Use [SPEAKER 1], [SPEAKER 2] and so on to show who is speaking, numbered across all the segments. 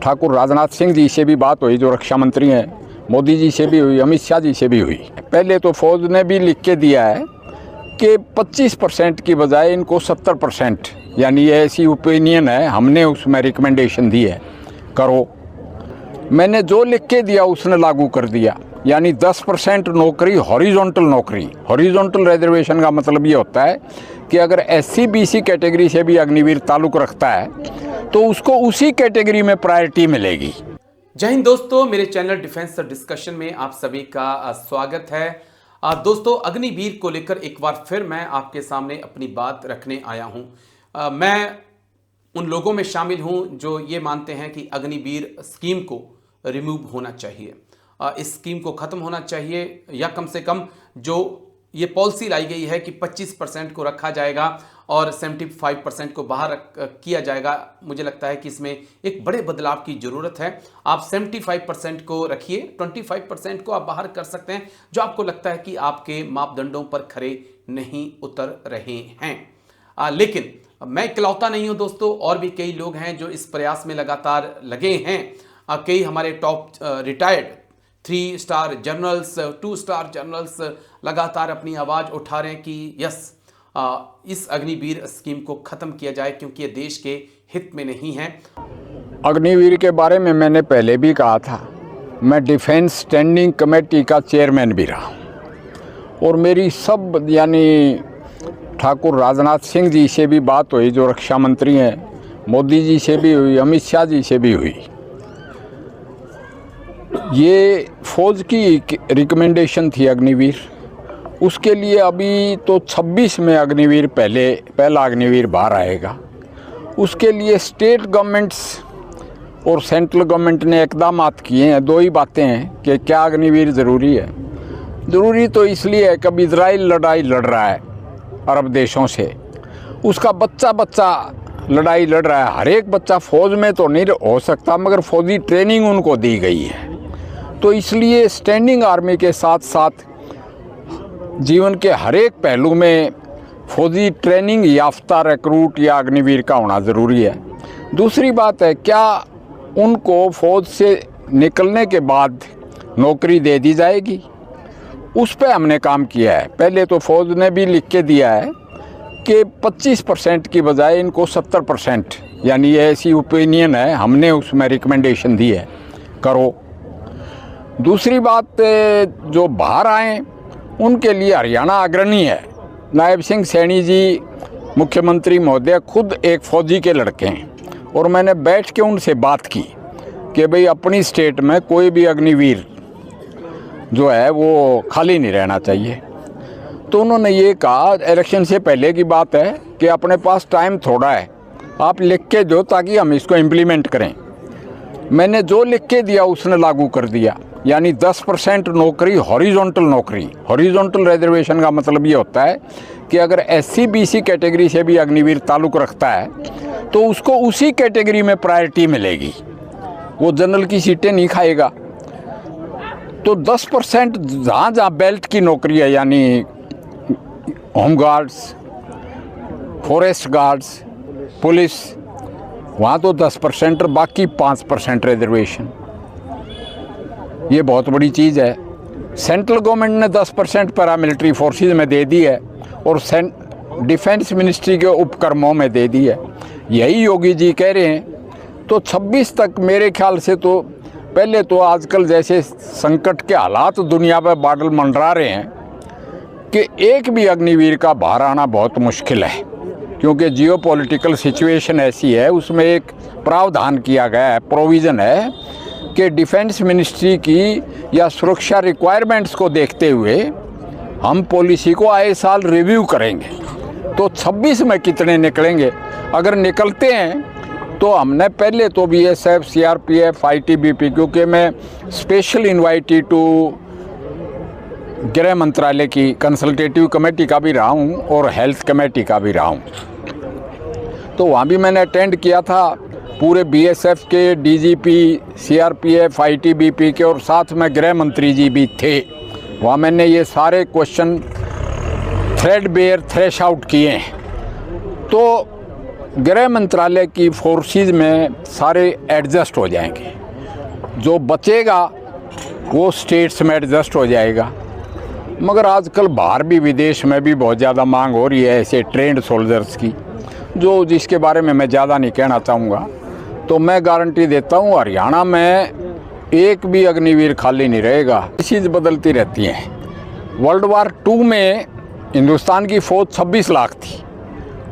[SPEAKER 1] ठाकुर राजनाथ सिंह जी से भी बात हुई, जो रक्षा मंत्री हैं, मोदी जी से भी हुई, अमित शाह जी से भी हुई। पहले तो फौज ने भी लिख के दिया है कि 25% की बजाय इनको 70%, यानी ये ऐसी ओपिनियन है, हमने उसमें रिकमेंडेशन दी है, करो। मैंने जो लिख के दिया उसने लागू कर दिया, यानी 10% नौकरी हॉरिजॉन्टल नौकरी। हॉरिजॉन्टल रिजर्वेशन का मतलब ये होता है कि अगर SC BC कैटेगरी से भी अग्निवीर ताल्लुक़ रखता है तो उसको उसी कैटेगरी में प्रायोरिटी मिलेगी।
[SPEAKER 2] जय हिंद दोस्तों, मेरे चैनल डिफेंस डिस्कशन में आप सभी का स्वागत है। दोस्तों, अग्निवीर को लेकर एक बार फिर मैं आपके सामने अपनी बात रखने आया हूं। मैं उन लोगों में शामिल हूं जो ये मानते हैं कि अग्निवीर स्कीम को रिमूव होना चाहिए, इस स्कीम को ख़त्म होना चाहिए, या कम से कम जो ये पॉलिसी लाई गई है कि 25% को रखा जाएगा और 75% को बाहर किया जाएगा। मुझे लगता है कि इसमें एक बड़े बदलाव की ज़रूरत है। आप 75% को रखिए, 25% को आप बाहर कर सकते हैं जो आपको लगता है कि आपके मापदंडों पर खरे नहीं उतर रहे हैं। लेकिन मैं इकलौता नहीं हूं दोस्तों, और भी कई लोग हैं जो इस प्रयास में लगातार लगे हैं। कई हमारे top retired 3 star generals, 2 star generals लगातार अपनी आवाज़ उठा रहे हैं कि यस, इस अग्निवीर स्कीम को ख़त्म किया जाए क्योंकि ये देश के हित में नहीं है।
[SPEAKER 1] अग्निवीर के बारे में मैंने पहले भी कहा था, मैं डिफेंस स्टैंडिंग कमेटी का चेयरमैन भी रहा, और मेरी सब यानी ठाकुर राजनाथ सिंह जी से भी बात हुई, जो रक्षा मंत्री हैं, मोदी जी से भी हुई, अमित शाह जी से भी हुई। ये फौज की रिकमेंडेशन थी अग्निवीर, उसके लिए अभी तो 26 में अग्निवीर पहला अग्निवीर बाहर आएगा। उसके लिए स्टेट गवर्नमेंट्स और सेंट्रल गवर्नमेंट ने इकदाम किए हैं। दो ही बातें हैं कि क्या अग्निवीर ज़रूरी है। ज़रूरी तो इसलिए है कि इजराइल लड़ाई लड़ रहा है अरब देशों से, उसका बच्चा लड़ाई लड़ रहा है। हर एक बच्चा फौज में तो नहीं हो सकता, मगर फौजी ट्रेनिंग उनको दी गई है। तो इसलिए स्टैंडिंग आर्मी के साथ साथ जीवन के हर एक पहलू में फौजी ट्रेनिंग याफ्ता रिक्रूट या अग्निवीर का होना ज़रूरी है। दूसरी बात है, क्या उनको फौज से निकलने के बाद नौकरी दे दी जाएगी, उस पर हमने काम किया है। पहले तो फौज ने भी लिख के दिया है कि 25% की बजाय इनको 70%, यानी ये ऐसी ओपिनियन है, हमने उसमें रिकमेंडेशन दी है, करो। दूसरी बात, जो बाहर आए उनके लिए हरियाणा अग्रणी है। नायब सिंह सैनी जी मुख्यमंत्री महोदय खुद एक फ़ौजी के लड़के हैं, और मैंने बैठ के उनसे बात की कि भाई अपनी स्टेट में कोई भी अग्निवीर जो है वो खाली नहीं रहना चाहिए। तो उन्होंने ये कहा, इलेक्शन से पहले की बात है, कि अपने पास टाइम थोड़ा है, आप लिख के दो ताकि हम इसको इम्प्लीमेंट करें। मैंने जो लिख के दिया उसने लागू कर दिया, यानी 10% नौकरी हॉरिजॉन्टल नौकरी। हॉरिजॉन्टल रिजर्वेशन का मतलब ये होता है कि अगर SC BC कैटेगरी से भी अग्निवीर ताल्लुक़ रखता है तो उसको उसी कैटेगरी में प्रायोरिटी मिलेगी, वो जनरल की सीटें नहीं खाएगा। तो 10% जहाँ बेल्ट की नौकरी है, यानी home guards, forest guards, police, वहाँ तो 10%, बाकी 5% रिजर्वेशन। ये बहुत बड़ी चीज़ है। सेंट्रल गवर्नमेंट ने 10% पैरामिलिट्री फोर्सेस में दे दी है, और डिफेंस मिनिस्ट्री के उपक्रमों में दे दी है। यही योगी जी कह रहे हैं। तो 26 तक मेरे ख्याल से, तो पहले तो आजकल जैसे संकट के हालात दुनिया पर बादल मंडरा रहे हैं कि एक भी अग्निवीर का बाहर आना बहुत मुश्किल है, क्योंकि जियोपॉलिटिकल सिचुएशन ऐसी है। उसमें एक प्रावधान किया गया है, प्रोविज़न है कि डिफेंस मिनिस्ट्री की या सुरक्षा रिक्वायरमेंट्स को देखते हुए हम पॉलिसी को आए साल रिव्यू करेंगे। तो 26 में कितने निकलेंगे, अगर निकलते हैं तो हमने पहले तो BSF, CRPF, ITBP, क्योंकि मैं स्पेशल इन्वाइटी टू गृह मंत्रालय की कंसल्टेटिव कमेटी का भी रहा हूँ और हेल्थ कमेटी का भी रहा हूँ, तो वहाँ भी मैंने अटेंड किया था। पूरे BSF के DGP, CRPF, ITBP के, और साथ में गृह मंत्री जी भी थे। वहाँ मैंने ये सारे question threadbare thrash out किए हैं। तो गृह मंत्रालय की फोर्सेस में सारे एडजस्ट हो जाएंगे, जो बचेगा वो स्टेट्स में एडजस्ट हो जाएगा। मगर आजकल बाहर भी विदेश में भी बहुत ज़्यादा मांग हो रही है ऐसे ट्रेंड सोल्जर्स की, जो जिसके बारे में मैं ज़्यादा नहीं कहना चाहूँगा। तो मैं गारंटी देता हूँ हरियाणा में एक भी अग्निवीर खाली नहीं रहेगा। चीज़ बदलती रहती हैं। वर्ल्ड वार 2 में हिंदुस्तान की फ़ौज 26 लाख थी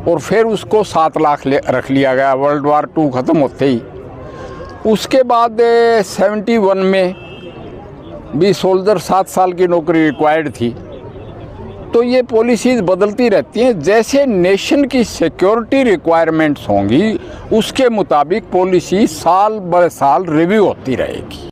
[SPEAKER 1] और फिर उसको 7 लाख रख लिया गया वर्ल्ड वार 2 ख़त्म होते ही। उसके बाद 71 में भी सोल्जर 7 साल की नौकरी रिक्वायर्ड थी। तो ये पॉलिसीज़ बदलती रहती हैं, जैसे नेशन की सिक्योरिटी रिक्वायरमेंट्स होंगी उसके मुताबिक पॉलिसी साल ब साल रिव्यू होती रहेगी।